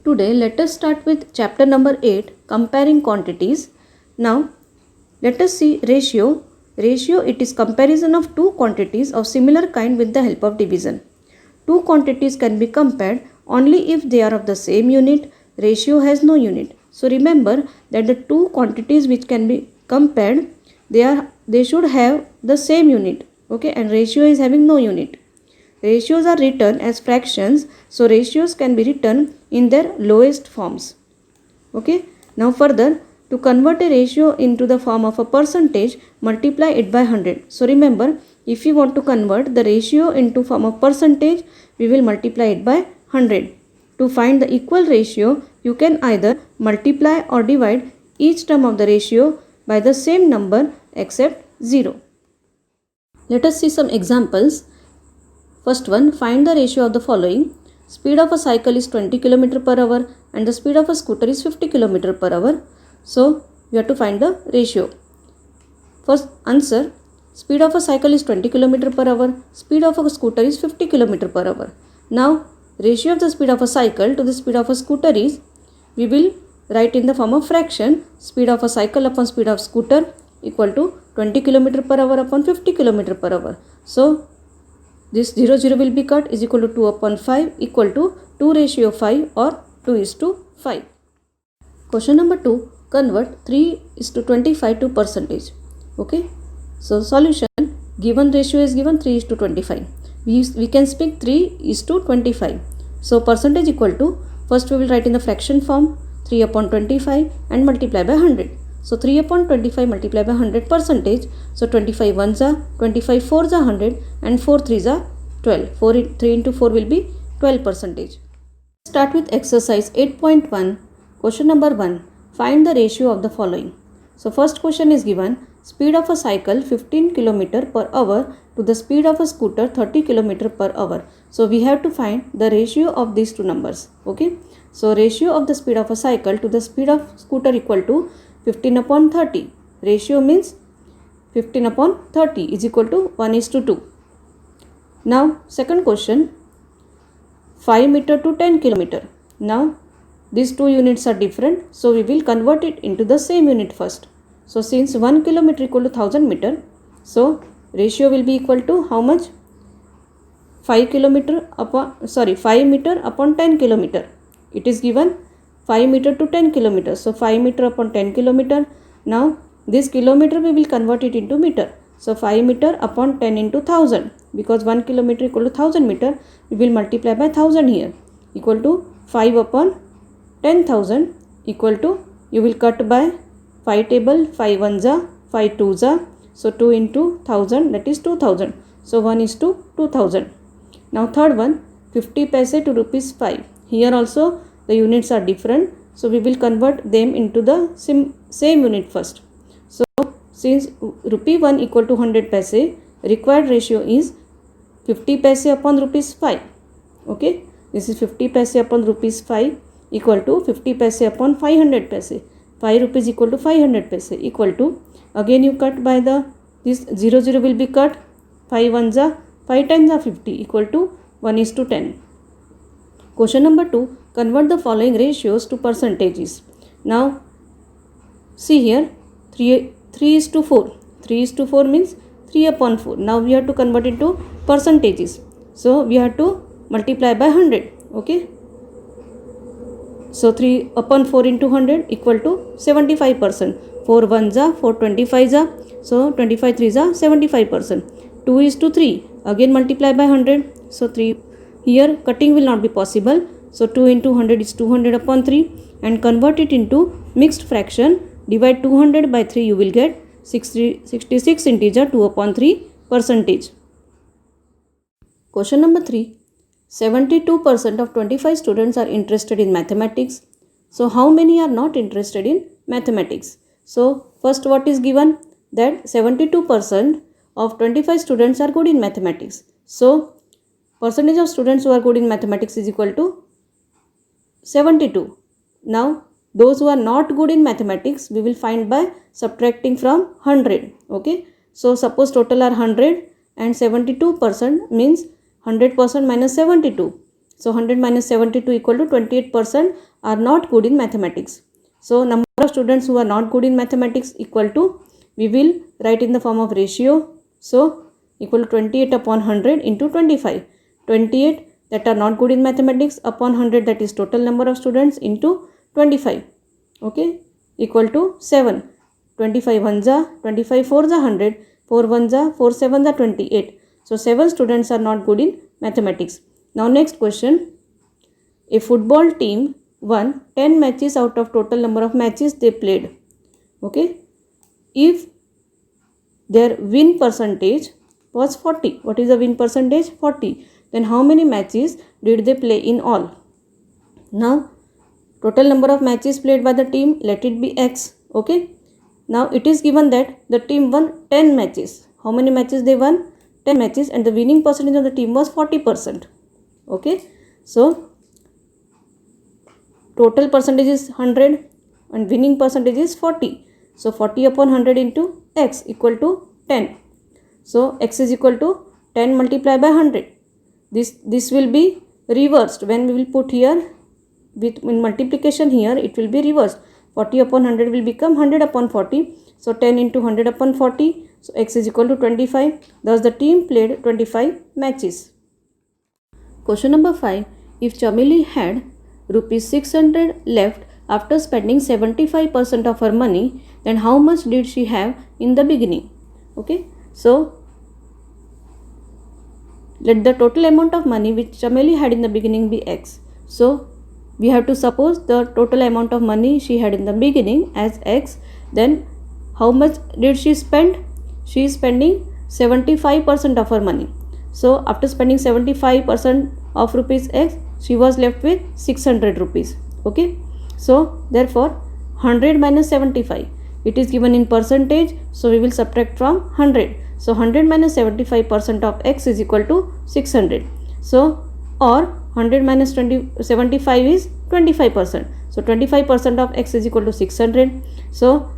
Today let us start with chapter number 8, comparing quantities. Now let us see ratio. Ratio, it is comparison of two quantities of similar kind with the help of division. Two quantities can be compared only if they are of the same unit. Ratio has no unit. So remember that the two quantities which can be compared, they should have the same unit. Okay, and ratio is having no unit. Ratios are written as fractions, so ratios can be written in their lowest forms. Okay, now further, to convert a ratio into the form of a percentage, multiply it by 100. So remember, if you want to convert the ratio into form of percentage, we will multiply it by 100. To find the equal ratio, you can either multiply or divide each term of the ratio by the same number except 0. Let us see some examples. First one, find the ratio of the following. Speed of a cycle is 20 km per hour and the speed of a scooter is 50 km per hour. So, we have to find the ratio. First answer, speed of a cycle is 20 km per hour, speed of a scooter is 50 km per hour. Now, ratio of the speed of a cycle to the speed of a scooter is, we will write in the form of fraction, speed of a cycle upon speed of scooter equal to 20 km per hour upon 50 km per hour. So, this 0 will be cut, is equal to 2 upon 5 equal to 2 ratio 5 or 2 is to 5. Question number 2, convert 3 is to 25 to percentage. Okay, so solution, given ratio is given 3 is to 25. We can speak 3 is to 25. So percentage equal to, first we will write in the fraction form 3 upon 25 and multiply by 100. So 3 upon 25 multiply by 100 percentage. So 25 ones are 25 fours are 100 and 4 threes are 12. 3 into 4 will be 12 percentage. Start with exercise 8.1. Question number 1. Find the ratio of the following. So first question is given, speed of a cycle 15 km per hour to the speed of a scooter 30 km per hour. So we have to find the ratio of these two numbers. Okay. So ratio of the speed of a cycle to the speed of scooter equal to 15 upon 30. Ratio means 15 upon 30 is equal to 1 is to 2. Now second question, 5 meter to 10 km. Now these two units are different, so we will convert it into the same unit first. So since 1 km equal to 1000 meter, so ratio will be equal to how much? 5 meter upon 10 km. It is given 5 meter to 10 km. So 5 meter upon 10 km. Now this kilometer we will convert it into meter. So 5 meter upon 10 into 1000, because 1 km equal to 1000 meter, we will multiply by 1000 here, equal to 5 upon 10,000 equal to, you will cut by 5 table, 5 ones are 5 twos are, so 2 into 1000, that is 2000. So 1 is to 2000. Now third one, 50 paise to rupees 5. Here also the units are different, so we will convert them into the same unit first. So since rupee 1 equal to 100 paise, required ratio is 50 paise upon rupees 5. Okay, this is 50 paise upon rupees 5 equal to 50 paise upon 500 paise. 5 rupees equal to 500 paise equal to, again you cut by the, this 0 will be cut, 5 ones are 5 times are 50 equal to 1 is to 10. Question number 2, convert the following ratios to percentages. Now see here, 3 is to 4. 3 is to 4 means 3 upon 4. Now we have to convert it to percentages. So we have to multiply by 100. Okay. So 3 upon 4 into 100 equal to 75%. 4 ones are 4 25s are. So 25 threes are 75%. 2 is to 3. Again multiply by 100. So 3, here cutting will not be possible. So 2 into 100 is 200 upon 3 and convert it into mixed fraction. Divide 200 by 3, you will get 66 integer 2 upon 3 percentage. Question number 3. 72% of 25 students are interested in mathematics. So how many are not interested in mathematics? So first what is given? That 72% of 25 students are good in mathematics. So percentage of students who are good in mathematics is equal to 72. Now those who are not good in mathematics, we will find by subtracting from 100. Okay. So suppose total are 100 and 72% means 100% minus 72. So 100 minus 72 equal to 28% are not good in mathematics. So number of students who are not good in mathematics equal to, we will write in the form of ratio. So equal to 28 upon 100 into 25. 28 that are not good in mathematics upon 100, that is total number of students, into 25. Okay, equal to 7. 25 1s are 25 4s are 100, 4 1s are 4 7s are 28. So 7 students are not good in mathematics. Now next question. A football team won 10 matches out of total number of matches they played. Okay, if their win percentage was 40, what is the win percentage? 40. Then how many matches did they play in all? Now total number of matches played by the team, let it be x. Okay, now it is given that the team won 10 matches. How many matches they won? 10 matches, and the winning percentage of the team was 40%. Okay, so total percentage is 100 and winning percentage is 40. So 40 upon 100 into x equal to 10. So x is equal to 10 multiplied by 100. This will be reversed when we will put here with in multiplication. Here it will be reversed. 40 upon 100 will become 100 upon 40. So 10 into 100 upon 40. So x is equal to 25. Thus the team played 25 matches. Question number 5. If Chameli had rupees 600 left after spending 75% of her money, then how much did she have in the beginning? Okay, so let the total amount of money which Chameli had in the beginning be x. So we have to suppose the total amount of money she had in the beginning as x. Then how much did she spend? She is spending 75% of her money. So after spending 75% of rupees x, she was left with 600 rupees. Okay, so therefore 100 minus 75, it is given in percentage, so we will subtract from 100. So 100 minus 75% of x is equal to 600. So or 100 minus 75 is 25%. So 25% of x is equal to 600. So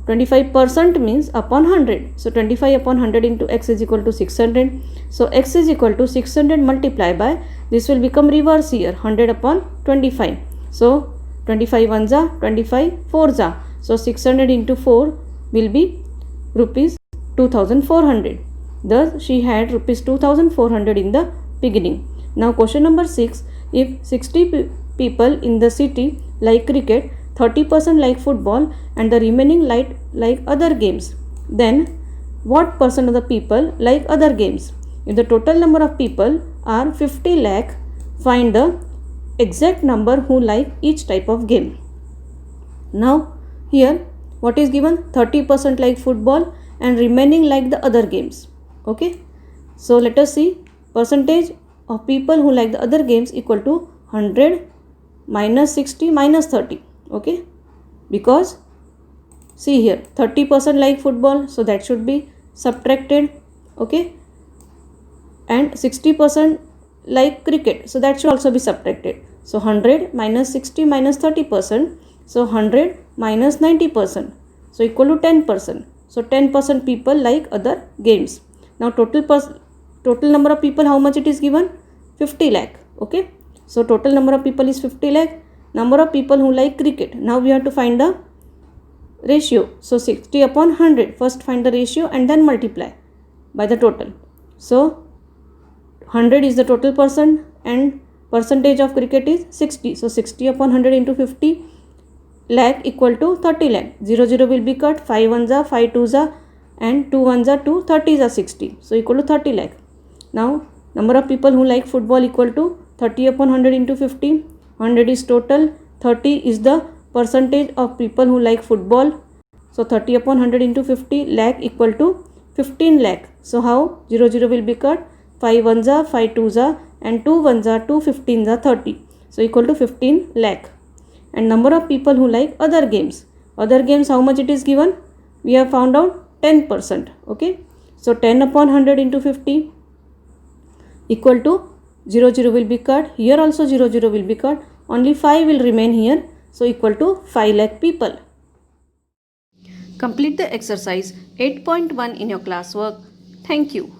25% means upon 100. So 25 upon 100 into x is equal to 600. So x is equal to 600 multiplied by, this will become reverse here, 100 upon 25. So 25 1s are 25 4s are. So 600 into 4 will be rupees 2400. Thus she had rupees 2400 in the beginning. Now question number 6. If 60 people in the city like cricket, 30% like football, and the remaining like other games, then what percent of the people like other games? If the total number of people are 50 lakh, find the exact number who like each type of game. Now here what is given? 30% like football and remaining like the other games. Okay, so let us see. Percentage of people who like the other games equal to 100 minus 60 minus 30. Okay, because see here 30% like football, so that should be subtracted. Okay, and 60% like cricket, so that should also be subtracted. So 100 minus 60 minus 30%, so 100 minus 90%, so equal to 10%. So 10% people like other games. Now total number of people, how much it is given? 50 lakh. Okay, so total number of people is 50 lakh. Number of people who like cricket, now we have to find the ratio. So 60 upon 100, first find the ratio and then multiply by the total. So 100 is the total person and percentage of cricket is 60. So 60 upon 100 into 50 lakh equal to 30 lakh. 0 0 will be cut, 5 1s are 5 2s are and 2 1s are 2, 30s are 60. So equal to 30 lakh. Now number of people who like football equal to 30 upon 100 into 50. 100 is total, 30 is the percentage of people who like football. So 30 upon 100 into 50 lakh equal to 15 lakh. So how? 0 0 will be cut, 5 1s are 5 2s are and 2 1s are 2, 15s are 30. So equal to 15 lakh. And number of people who like other games. Other games, how much it is given? We have found out 10%. Okay, so 10 upon 100 into 50 equal to 0 0 will be cut. Here also 0 0 will be cut. Only 5 will remain here. So equal to 5 lakh people. Complete the exercise 8.1 in your classwork. Thank you.